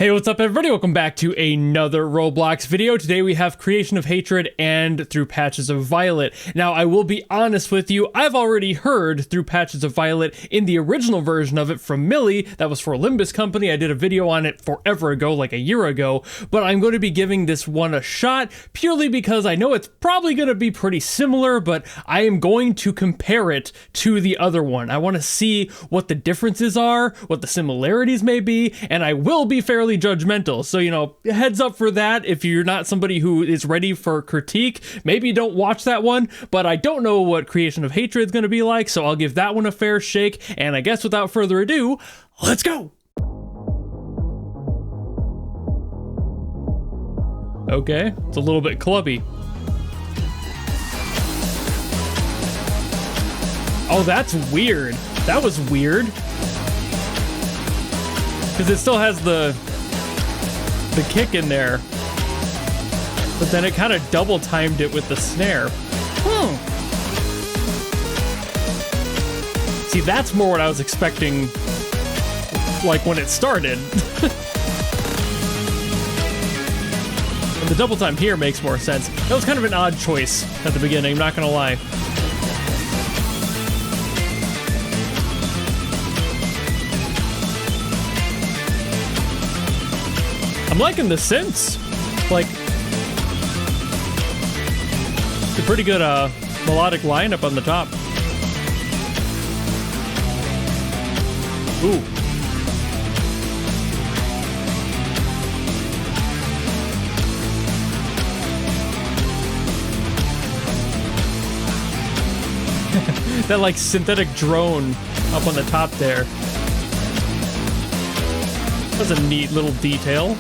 Hey, what's up everybody? Welcome back to another Roblox video. Today we have Creation of Hatred and Through Patches of Violet. Now, I will be honest with you, I've already heard Through Patches of Violet in the original version of it from Millie. That was for Limbus Company. I did a video on it forever ago, like a year ago, but I'm going to be giving this one a shot purely because I know it's probably going to be pretty similar, but I am going to compare it to the other one. I want to see what the differences are, what the similarities may be, and I will be fairly judgmental. So, you know, heads up for that. If you're not somebody who is ready for critique, maybe don't watch that one, but I don't know what Creation of Hatred is going to be like, so I'll give that one a fair shake. And I guess without further ado, let's go. Okay, it's a little bit clubby. Oh, that's weird. That was weird. Because it still has the kick in there. But then it kind of double timed it with the snare. See, that's more what I was expecting, like when it started. And the double time here makes more sense. That was kind of an odd choice at the beginning, I'm not gonna lie. I'm liking the synths. Like, it's a pretty good melodic lineup on the top. Ooh. That like synthetic drone up on the top there. That's a neat little detail.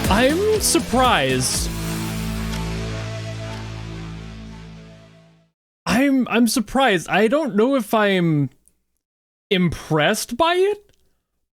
I'm surprised. I'm surprised. I don't know if I'm impressed by it,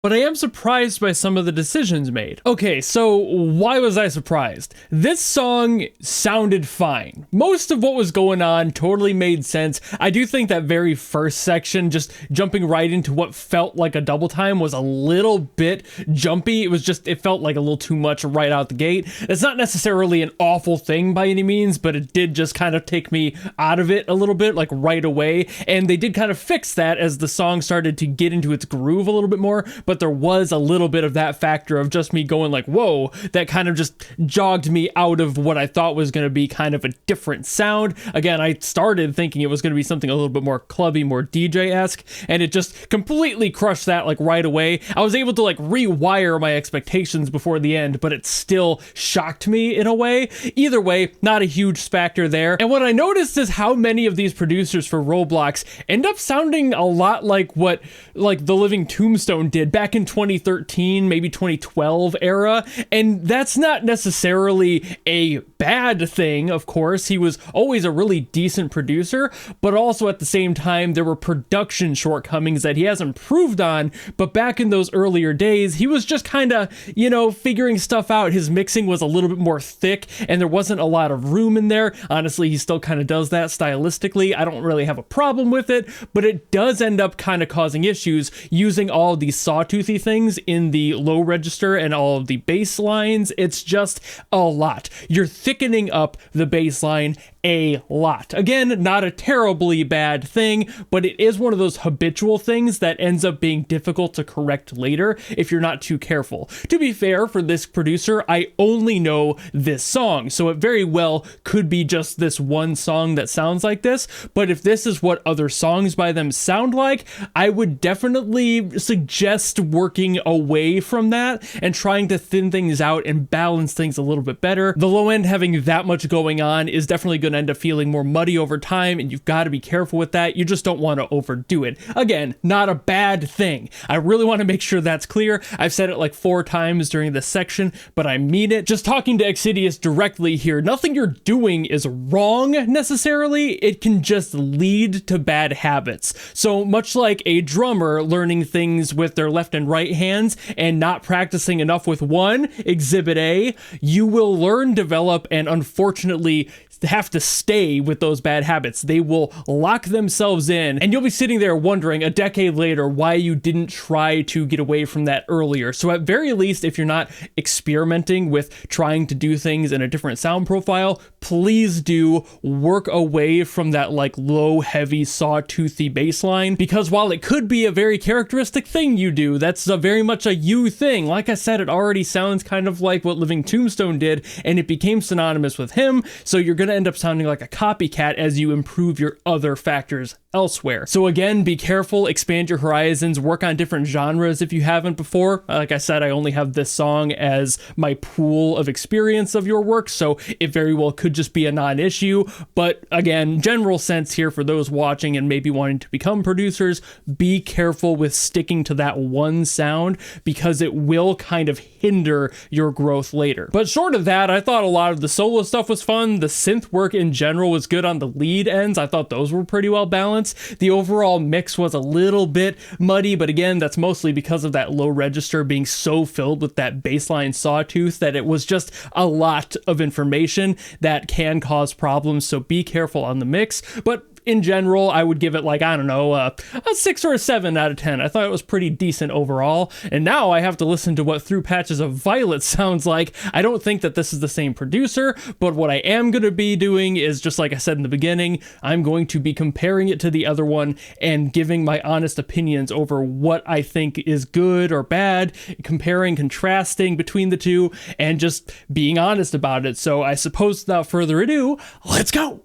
but I am surprised by some of the decisions made. Okay, so why was I surprised? This song sounded fine. Most of what was going on totally made sense. I do think that very first section, just jumping right into what felt like a double time, was a little bit jumpy. It felt like a little too much right out the gate. It's not necessarily an awful thing by any means, but it did just kind of take me out of it a little bit, like right away. And they did kind of fix that as the song started to get into its groove a little bit more. But there was a little bit of that factor of just me going like, whoa, that kind of just jogged me out of what I thought was going to be kind of a different sound. Again, I started thinking it was going to be something a little bit more clubby, more DJ-esque, and it just completely crushed that like right away. I was able to like rewire my expectations before the end, but it still shocked me in a way. Either way, not a huge factor there. And what I noticed is how many of these producers for Roblox end up sounding a lot like what like The Living Tombstone did back in 2013, maybe 2012 era. And that's not necessarily a bad thing, of course. He was always a really decent producer, but also at the same time, there were production shortcomings that he has improved on. But back in those earlier days, he was just kind of, you know, figuring stuff out. His mixing was a little bit more thick and there wasn't a lot of room in there. Honestly, he still kind of does that stylistically. I don't really have a problem with it, but it does end up kind of causing issues using all these sawtoothy things in the low register and all of the bass lines. It's just a lot. You're thickening up the bass line a lot. Again, not a terribly bad thing, but it is one of those habitual things that ends up being difficult to correct later if you're not too careful. To be fair, for this producer, I only know this song, so it very well could be just this one song that sounds like this, but if this is what other songs by them sound like, I would definitely suggest working away from that and trying to thin things out and balance things a little bit better. The low end having that much going on is definitely going to end up feeling more muddy over time, and you've got to be careful with that. You just don't want to overdo it. Again, not a bad thing. I really want to make sure that's clear. I've said it like 4 times during this section, but I mean it. Just talking to Excidious directly here, nothing you're doing is wrong necessarily. It can just lead to bad habits. So much like a drummer learning things with their left and right hands and not practicing enough with one, Exhibit A, you will learn, develop, and unfortunately have to stay with those bad habits. They will lock themselves in, and you'll be sitting there wondering a decade later why you didn't try to get away from that earlier. So at very least, if you're not experimenting with trying to do things in a different sound profile, please do work away from that like low, heavy, sawtoothy bass line, because while it could be a very characteristic thing you do, that's very much a you thing. Like I said, it already sounds kind of like what Living Tombstone did, and it became synonymous with him, so you're going to end up sounding like a copycat as you improve your other factors elsewhere. So again, be careful, expand your horizons, work on different genres if you haven't before. Like I said, I only have this song as my pool of experience of your work, so it very well could just be a non-issue. But again, general sense here for those watching and maybe wanting to become producers, be careful with sticking to that one sound, because it will kind of hinder your growth later. But short of that, I thought a lot of the solo stuff was fun. The synth work in general was good on the lead ends. I thought those were pretty well balanced. The overall mix was a little bit muddy, but again, that's mostly because of that low register being so filled with that baseline sawtooth that it was just a lot of information that can cause problems, so be careful on the mix. But in general, I would give it like, I don't know, a 6 or a 7 out of 10. I thought it was pretty decent overall. And now I have to listen to what Through Patches of Violet sounds like. I don't think that this is the same producer, but what I am going to be doing is, just like I said in the beginning, I'm going to be comparing it to the other one and giving my honest opinions over what I think is good or bad, comparing, contrasting between the two, and just being honest about it. So I suppose without further ado, let's go!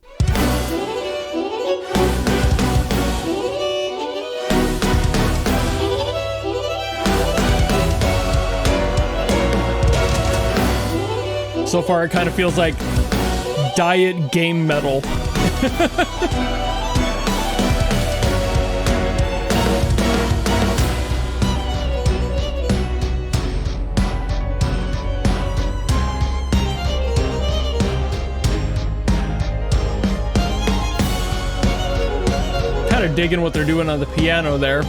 So far, it kind of feels like diet game metal. Kind of digging what they're doing on the piano there.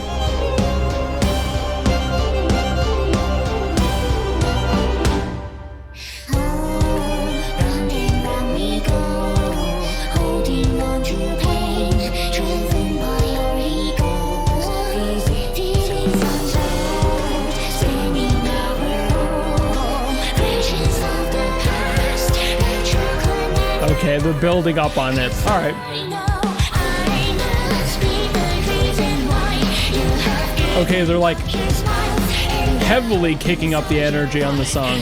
Okay, they're building up on it. All right. Okay, they're like heavily kicking up the energy on the song.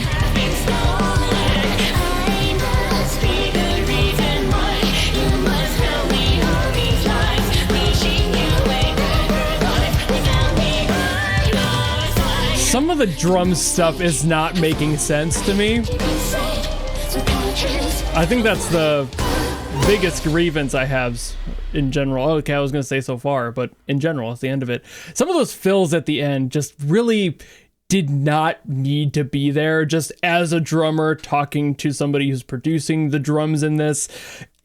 Some of the drum stuff is not making sense to me. I think that's the biggest grievance I have in general. Okay, I was going to say so far, but in general, at the end of it, some of those fills at the end just really did not need to be there. Just as a drummer talking to somebody who's producing the drums in this,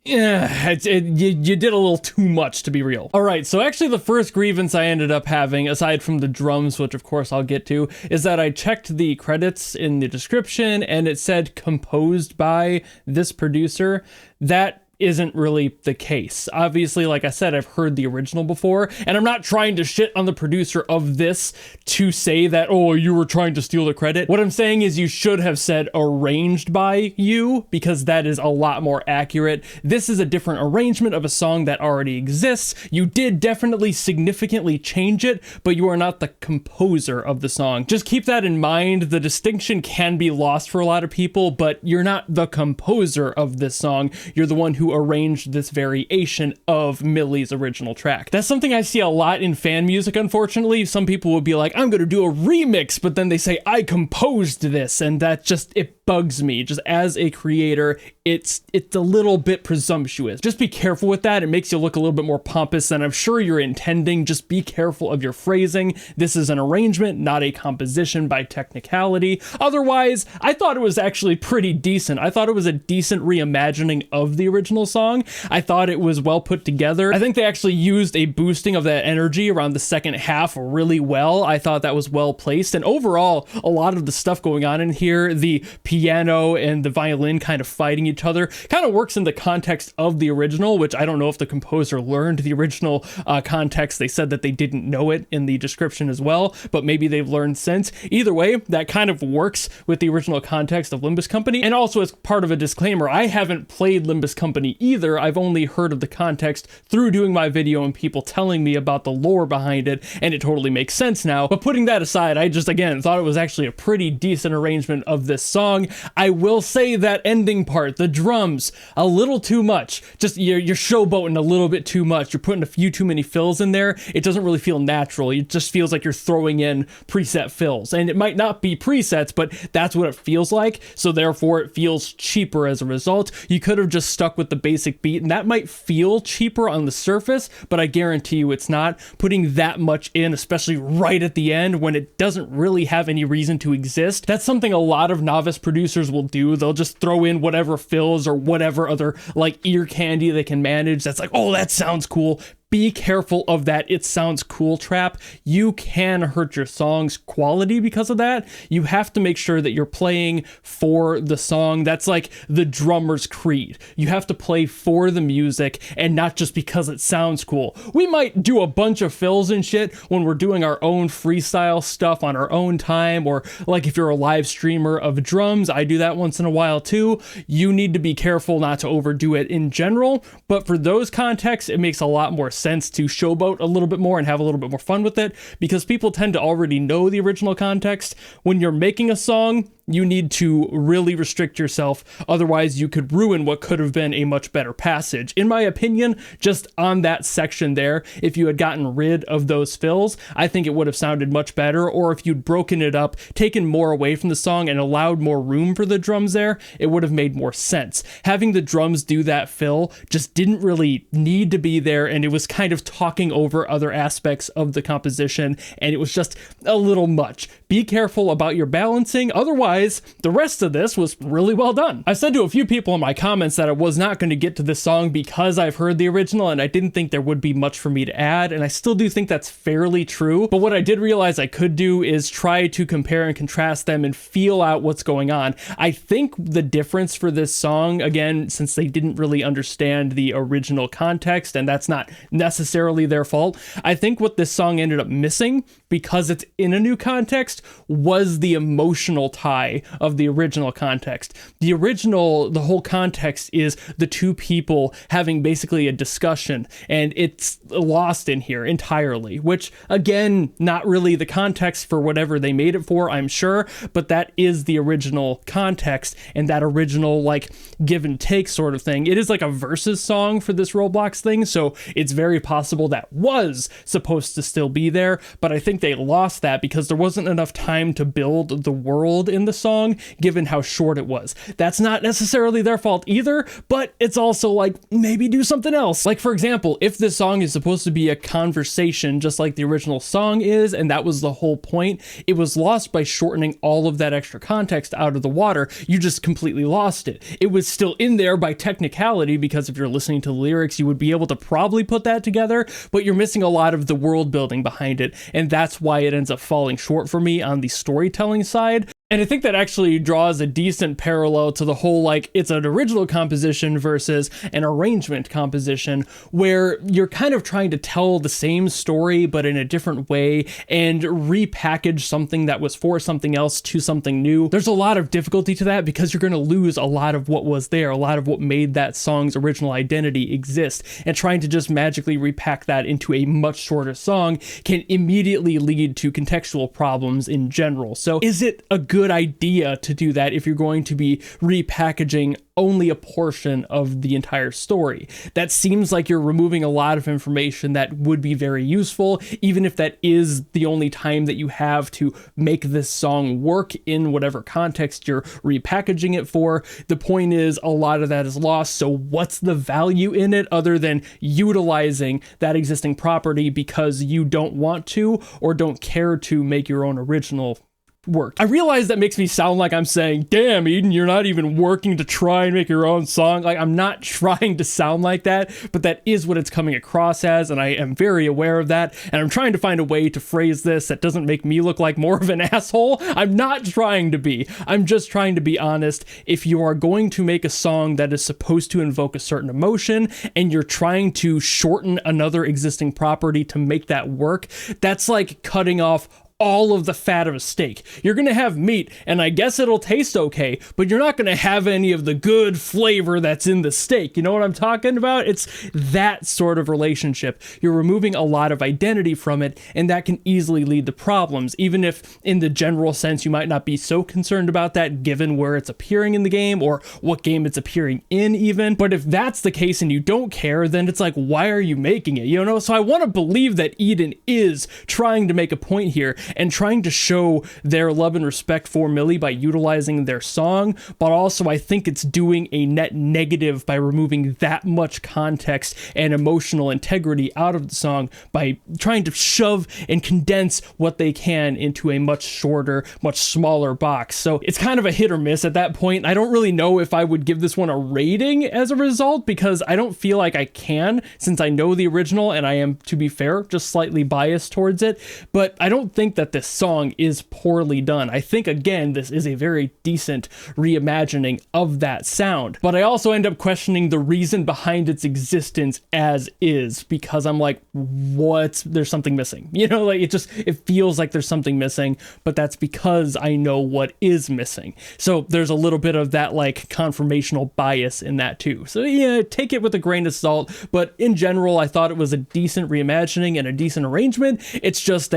yeah, you did a little too much, to be real. All right, so actually the first grievance I ended up having, aside from the drums, which of course I'll get to, is that I checked the credits in the description and it said composed by this producer. That isn't really the case. Obviously, like I said, I've heard the original before, and I'm not trying to shit on the producer of this to say that, oh, you were trying to steal the credit. What I'm saying is you should have said arranged by you, because that is a lot more accurate. This is a different arrangement of a song that already exists. You did definitely significantly change it, but you are not the composer of the song. Just keep that in mind. The distinction can be lost for a lot of people, but you're not the composer of this song. You're the one who arranged this variation of Millie's original track. That's something I see a lot in fan music, unfortunately. Some people will be like, I'm gonna do a remix, but then they say, I composed this, and that just, it bugs me. Just as a creator, it's a little bit presumptuous. Just be careful with that. It makes you look a little bit more pompous than I'm sure you're intending. Just be careful of your phrasing. This is an arrangement, not a composition by technicality. Otherwise, I thought it was actually pretty decent. I thought it was a decent reimagining of the original original song. I thought it was well put together. I think they actually used a boosting of that energy around the second half really well. I thought that was well placed, and overall, a lot of the stuff going on in here, the piano and the violin kind of fighting each other, kind of works in the context of the original, which I don't know if the composer learned the original context. They said that they didn't know it in the description as well, but maybe they've learned since. Either way, that kind of works with the original context of Limbus Company. And also, as part of a disclaimer, I haven't played Limbus Company either. I've only heard of the context through doing my video and people telling me about the lore behind it, and it totally makes sense now. But putting that aside, I just, again, thought it was actually a pretty decent arrangement of this song. I will say that ending part, the drums, a little too much. Just, you're showboating a little bit too much. You're putting a few too many fills in there. It doesn't really feel natural. It just feels like you're throwing in preset fills. And it might not be presets, but that's what it feels like. So therefore, it feels cheaper as a result. You could have just stuck with the basic beat, and that might feel cheaper on the surface, but I guarantee you it's not. Putting that much in, especially right at the end when it doesn't really have any reason to exist, that's something a lot of novice producers will do. They'll just throw in whatever fills or whatever other like ear candy they can manage. That's like, oh, that sounds cool. Be careful of that "it sounds cool" trap. You can hurt your song's quality because of that. You have to make sure that you're playing for the song. That's like the drummer's creed. You have to play for the music and not just because it sounds cool. We might do a bunch of fills and shit when we're doing our own freestyle stuff on our own time, or like if you're a live streamer of drums, I do that once in a while too. You need to be careful not to overdo it in general, but for those contexts, it makes a lot more sense to showboat a little bit more and have a little bit more fun with it, because people tend to already know the original context. When you're making a song, you need to really restrict yourself. Otherwise, you could ruin what could have been a much better passage. In my opinion, just on that section there, if you had gotten rid of those fills, I think it would have sounded much better. Or if you'd broken it up, taken more away from the song and allowed more room for the drums there, it would have made more sense. Having the drums do that fill just didn't really need to be there, and it was kind of talking over other aspects of the composition, and it was just a little much. Be careful about your balancing. Otherwise, the rest of this was really well done. I said to a few people in my comments that I was not going to get to this song because I've heard the original and I didn't think there would be much for me to add, and I still do think that's fairly true. But what I did realize I could do is try to compare and contrast them and feel out what's going on. I think the difference for this song, again, since they didn't really understand the original context, and that's not necessarily their fault, I think what this song ended up missing, because it's in a new context, was the emotional tie of the original context. The whole context is the two people having basically a discussion, and it's lost in here entirely, which, again, not really the context for whatever they made it for, I'm sure, but that is the original context and that original, like, give and take sort of thing. It is like a versus song for this Roblox thing, so it's very possible that was supposed to still be there, but I think they lost that because there wasn't enough time to build the world in the song, given how short it was. That's not necessarily their fault either, but it's also like, maybe do something else. Like, for example, if this song is supposed to be a conversation just like the original song is, and that was the whole point, it was lost by shortening all of that extra context out of the water. You just completely lost it. It was still in there by technicality, because if you're listening to the lyrics, you would be able to probably put that together, but you're missing a lot of the world building behind it, and that's why it ends up falling short for me on the storytelling side. And I think that actually draws a decent parallel to the whole, like, it's an original composition versus an arrangement composition, where you're kind of trying to tell the same story but in a different way and repackage something that was for something else to something new. There's a lot of difficulty to that because you're going to lose a lot of what was there, a lot of what made that song's original identity exist, and trying to just magically repack that into a much shorter song can immediately lead to contextual problems in general. So is it a good idea to do that if you're going to be repackaging only a portion of the entire story? That seems like you're removing a lot of information that would be very useful, even if that is the only time that you have to make this song work in whatever context you're repackaging it for. The point is, a lot of that is lost, so what's the value in it other than utilizing that existing property because you don't want to or don't care to make your own original worked. I realize that makes me sound like I'm saying, damn, Eden, you're not even working to try and make your own song. Like, I'm not trying to sound like that, but that is what it's coming across as, and I am very aware of that, and I'm trying to find a way to phrase this that doesn't make me look like more of an asshole. I'm not trying to be. I'm just trying to be honest. If you are going to make a song that is supposed to invoke a certain emotion, and you're trying to shorten another existing property to make that work, that's like cutting off all of the fat of a steak. You're gonna have meat, and I guess it'll taste okay, but you're not gonna have any of the good flavor that's in the steak. You know what I'm talking about? It's that sort of relationship. You're removing a lot of identity from it, and that can easily lead to problems, even if in the general sense you might not be so concerned about that given where it's appearing in the game or what game it's appearing in even. But if that's the case and you don't care, then it's like, why are you making it? You know? So I want to believe that Eden is trying to make a point here and trying to show their love and respect for Millie by utilizing their song, but also I think it's doing a net negative by removing that much context and emotional integrity out of the song by trying to shove and condense what they can into a much shorter, much smaller box. So it's kind of a hit or miss at that point. I don't really know if I would give this one a rating as a result, because I don't feel like I can, since I know the original and I am, to be fair, just slightly biased towards it. But I don't think that this song is poorly done. I think, again, this is a very decent reimagining of that sound. But I also end up questioning the reason behind its existence as is, because I'm like, what? There's something missing. You know, like it feels like there's something missing, but that's because I know what is missing. So there's a little bit of that like confirmational bias in that too. So yeah, take it with a grain of salt, but in general, I thought it was a decent reimagining and a decent arrangement. It's just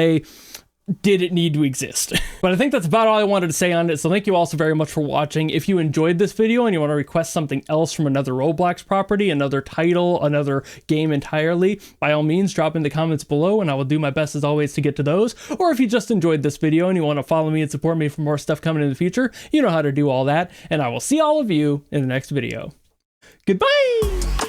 did it need to exist? But I think that's about all I wanted to say on it, so thank you all so very much for watching. If you enjoyed this video and you want to request something else from another Roblox property, another title, another game entirely, by all means, drop in the comments below and I will do my best as always to get to those. Or if you just enjoyed this video and you want to follow me and support me for more stuff coming in the future, you know how to do all that, and I will see all of you in the next video. Goodbye!